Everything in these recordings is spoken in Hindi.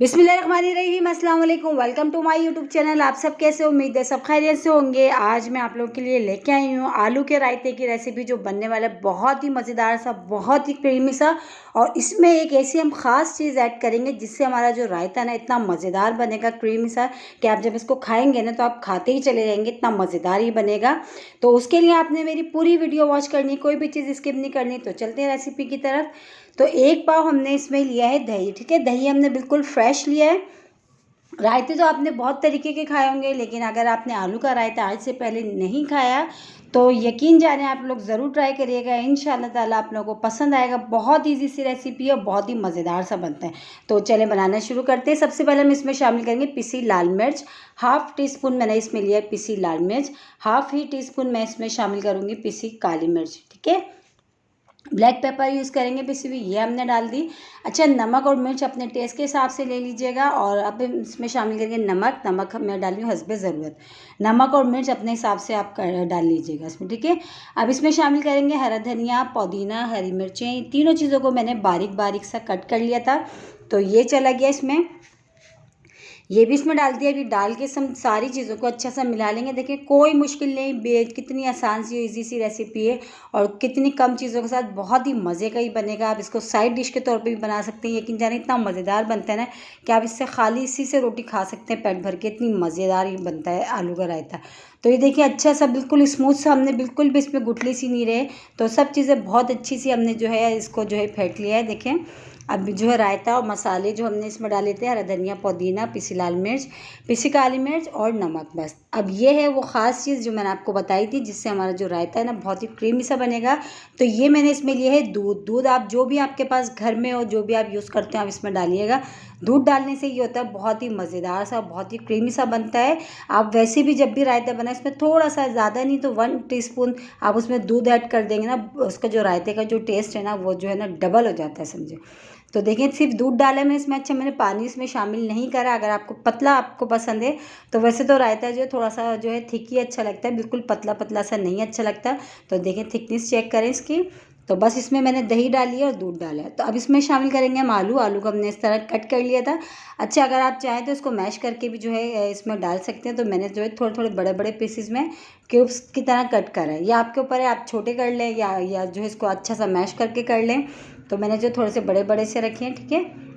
बिस्मिल्लाहिर्रहमानिर्रहीम, अस्सलाम वालेकुम। Welcome to my YouTube channel. आप सब कैसे, उम्मीद है सब खैरियत से होंगे। आज मैं आप लोगों के लिए लेके आई हूँ आलू के रायते की रेसिपी, जो बनने वाला है बहुत ही मज़ेदार सा, बहुत ही क्रीमी सा। और इसमें एक ऐसी हम ख़ास चीज़ ऐड करेंगे जिससे हमारा जो रायता ना इतना मज़ेदार बनेगा, क्रीमी सा, कि आप जब इसको खाएंगे ना तो आप खाते ही चले जाएंगे, इतना मज़ेदार ही बनेगा। तो उसके लिए आपने मेरी पूरी वीडियो वॉच करनी, कोई भी चीज़ स्किप नहीं करनी। तो चलते हैं रेसिपी की तरफ। तो एक पाव हमने इसमें लिया है दही, ठीक है। दही हमने बिल्कुल फ्रेश लिया है। रायते तो आपने बहुत तरीके के खाए होंगे, लेकिन अगर आपने आलू का रायता आज से पहले नहीं खाया तो यकीन जाने आप लोग ज़रूर ट्राई करिएगा। इंशाल्लाह ताला आप लोगों को पसंद आएगा। बहुत ईजी सी रेसिपी है और बहुत ही मज़ेदार सा बनता है। तो चले बनाना शुरू करते हैं। सबसे पहले हम इसमें शामिल करेंगे पिसी लाल मिर्च। हाफ़ टी स्पून मैंने इसमें लिया है पिसी लाल मिर्च। हाफ़ ही टी स्पून मैं इसमें शामिल करूँगी पिसी काली मिर्च, ठीक है। ब्लैक पेपर यूज़ करेंगे पिसी हुई, ये हमने डाल दी। अच्छा, नमक और मिर्च अपने टेस्ट के हिसाब से ले लीजिएगा। और अब इसमें शामिल करेंगे नमक। नमक मैं डाली हूँ हस्बे ज़रूरत। नमक और मिर्च अपने हिसाब से आप डाल लीजिएगा इसमें, ठीक है। अब इसमें शामिल करेंगे हरा धनिया, पुदीना, हरी मिर्चें। तीनों चीज़ों को मैंने बारीक बारीक सा कट कर लिया था, तो ये चला गया इसमें। ये भी इसमें डाल दिया। अभी डाल के हम सारी चीज़ों को अच्छा सा मिला लेंगे। देखिए कोई मुश्किल नहीं, कितनी आसान सी इजी सी रेसिपी है और कितनी कम चीज़ों के साथ बहुत ही मज़े का ही बनेगा। आप इसको साइड डिश के तौर पे भी बना सकते हैं। यकीन जाने इतना मज़ेदार बनता है ना कि आप इससे खाली इसी से रोटी खा सकते हैं पेट भर के। इतनी मज़ेदार ही बनता है आलू का रायता। तो ये देखिए अच्छा सा बिल्कुल स्मूथ सा, हमने बिल्कुल भी इसमें गुठली सी नहीं रहे। तो सब चीज़ें बहुत अच्छी सी हमने जो है इसको जो है फेंट लिया है। देखें अब जो है रायता और मसाले जो हमने इसमें डाले थे, हरा धनिया, पुदीना, पिसी लाल मिर्च, पिसी काली मिर्च और नमक, बस। अब ये है वो ख़ास चीज़ जो मैंने आपको बताई थी, जिससे हमारा जो रायता है ना बहुत ही क्रीमी सा बनेगा। तो ये मैंने इसमें लिया है दूध। दूध आप जो भी आपके पास घर में हो, जो भी आप यूज़ करते हो, आप इसमें डालिएगा। दूध डालने से ये होता है बहुत ही मज़ेदार सा, बहुत ही क्रीमी सा बनता है। आप वैसे भी जब भी रायता बनाए इसमें थोड़ा सा, ज़्यादा नहीं तो 1 टीस्पून आप उसमें दूध ऐड कर देंगे ना, उसका जो रायते का जो टेस्ट है ना वो जो है ना डबल हो जाता है, समझे। तो देखिए सिर्फ दूध डाला मैं इसमें। अच्छा, मैंने पानी इसमें शामिल नहीं करा। अगर आपको पतला आपको पसंद है तो वैसे तो रायता जो है थोड़ा सा जो है थिक ही अच्छा लगता है, बिल्कुल पतला पतला सा नहीं अच्छा लगता। तो देखिए थिकनेस चेक करें इसकी। तो बस इसमें मैंने दही डाली है और दूध डाला है। तो अब इसमें शामिल करेंगे हम आलू। आलू को हमने इस तरह कट कर लिया था। अच्छा, अगर आप चाहें तो इसको मैश करके भी जो है इसमें डाल सकते हैं। तो मैंने जो है थोड़े थोड़े बड़े बड़े पीसेस में क्यूब्स की तरह कट करा है। ये आपके ऊपर है, आप छोटे कर लें या जो है इसको अच्छा सा मैश करके कर लें। तो मैंने जो थोड़े से बड़े बड़े से रखे हैं, ठीक है।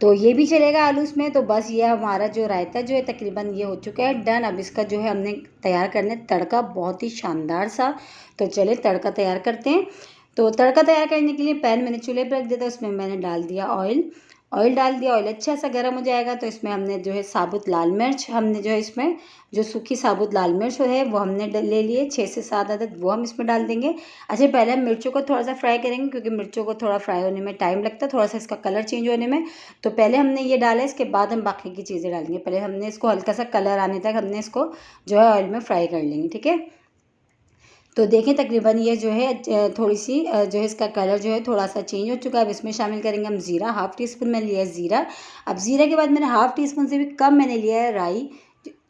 तो ये भी चलेगा आलू में। तो बस ये हमारा जो रायता जो है तकरीबन ये हो चुका है डन। अब इसका जो है हमने तैयार करना है तड़का, बहुत ही शानदार सा। तो चले तड़का तैयार करते हैं। तो तड़का तैयार करने के लिए पैन मैंने चूल्हे पर रख दिया था, उसमें मैंने डाल दिया ऑयल। ऑयल डाल दिया, ऑयल अच्छा सा गर्म हो जाएगा तो इसमें हमने जो है साबुत लाल मिर्च, हमने जो है इसमें जो सूखी साबुत लाल मिर्च है वो हमने ले लिए 6 से 7 अदद, वो हम इसमें डाल देंगे। अच्छा, पहले हम मिर्चों को थोड़ा सा फ्राई करेंगे, क्योंकि मिर्चों को थोड़ा फ्राई होने में टाइम लगता है, थोड़ा सा इसका कलर चेंज होने में। तो पहले हमने ये डाला, इसके बाद हम बाकी की चीज़ें डालेंगे। पहले हमने इसको हल्का सा कलर आने तक हमने इसको जो है ऑयल में फ्राई कर लेंगे, ठीक है। तो देखें तकरीबन ये जो है थोड़ी सी जो है इसका कलर जो है थोड़ा सा चेंज हो चुका है। अब इसमें शामिल करेंगे हम ज़ीरा। हाफ़ टी स्पून मैंने लिया है ज़ीरा। अब ज़ीरा के बाद मैंने हाफ़ टी स्पून से भी कम मैंने लिया है राई।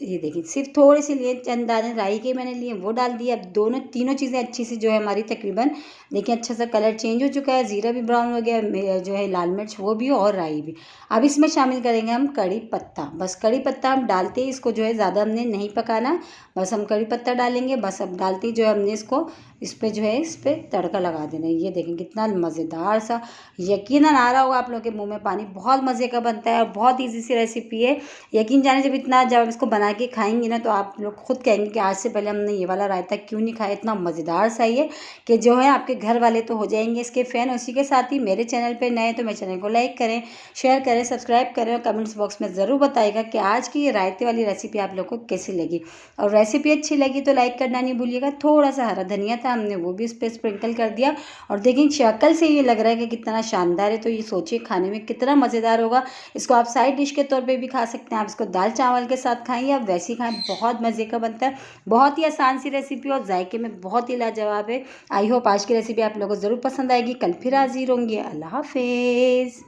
ये देखिए सिर्फ थोड़े से लिए, चंद दाने राई के मैंने लिए, वो डाल दिए। अब दोनों तीनों चीज़ें अच्छी सी जो है हमारी तकरीबन, देखिए अच्छा सा कलर चेंज हो चुका है। ज़ीरा भी ब्राउन हो गया, जो है लाल मिर्च वो भी और राई भी। अब इसमें शामिल करेंगे हम कड़ी पत्ता। बस कड़ी पत्ता हम डालते ही इसको जो है ज़्यादा हमने नहीं पकाना, बस हम कड़ी पत्ता डालेंगे। बस अब डालते ही जो है हमने इसको इस पर जो है इस पर तड़का लगा देना है। ये देखें कितना मज़ेदार सा, यकीनन आ रहा होगा आप लोगों के मुंह में पानी। बहुत मज़े का बनता है और बहुत ईजी सी रेसिपी है। यकीन जाने जब आप इसको बना के खाएंगे ना तो आप लोग खुद कहेंगे कि आज से पहले हमने ये वाला रायता क्यों नहीं खाया। इतना मज़ेदार सा ही है कि जो है आपके घर वाले तो हो जाएंगे इसके फ़ैन। उसी के साथ ही मेरे चैनल पर नए तो मेरे चैनल को लाइक करें, शेयर करें, सब्सक्राइब करें और कमेंट्स बॉक्स में ज़रूर बताइएगा कि आज की ये रायते वाली रेसिपी आप लोग को कैसी लगी। और रेसिपी अच्छी लगी तो लाइक करना नहीं भूलिएगा। थोड़ा सा हरा धनिया था, हमने वो भी इस पर स्प्रिंकल कर दिया। और देखिए शक्ल से ये लग रहा है कि कितना शानदार है। तो ये सोचिए खाने में कितना मज़ेदार होगा। इसको आप साइड डिश के तौर पे भी खा सकते हैं, आप इसको दाल चावल के साथ खाएं या वैसे ही खाएं, बहुत मज़े का बनता है। बहुत ही आसान सी रेसिपी और जायके में बहुत ही लाजवाब है। आई होप आज की रेसिपी आप लोगों को ज़रूर पसंद आएगी। कल फिर हाजिर होंगे। अल्लाह हाफिज़।